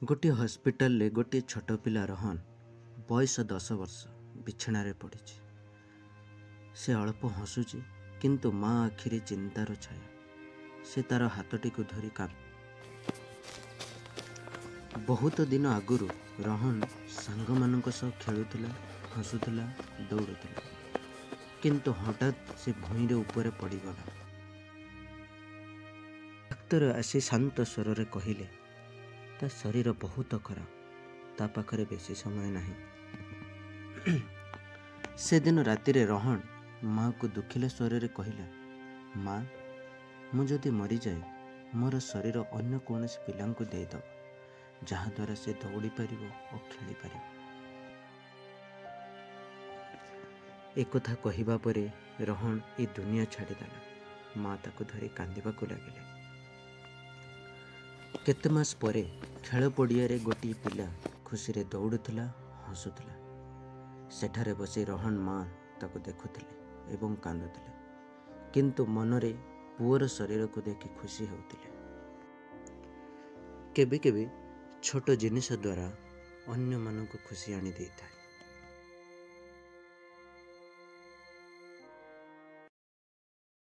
गोटे हॉस्पिटल ले गोटे छोट पिला रोहन बयस 10 वर्ष बिछणारे पड़ी। से अल्प हसुची किंतु माँ आखिरे चिंतार छाया। से तार हाथटी को धरी कांप। बहुत दिन आगुरु रोहन सांग मानक सह खेलुला, हसुला, दौड़ुला, किंतु हठात से भूईरे ऊपर पड़गला। डाक्तर आसी शांत स्वर रे कहिले, ता शरीर बहुत खराब, ता पाखरे बेसी समय नहीं। से दिन राति रे रोहन माँ को दुखिला स्वर रे कहिला, माँ मु जदि मरी जाए मोर शरीर अन्य कौनसी पिला को दे दो, जहाँ द्वारा से दौड़ी पारिबो और खेली पारिबो। एक कथा कहिबा परे रोहन ए दुनिया छाड़ीदेला। माँ ताको धरी कांदिबाकु लागिले। केते मास परे खेल पड़िया रे गोटी पिला खुशी रे दौड़ुला, हसुला। सेठारे बसी रोहन माँ ताको देखुथिले एवं कांदुथिले, किंतु मनरे पुअर शरीर को देखि खुशी होउथिले। केबे केबे छोट जिनिस द्वारा अन्य मानक खुशी आनी देइथाय।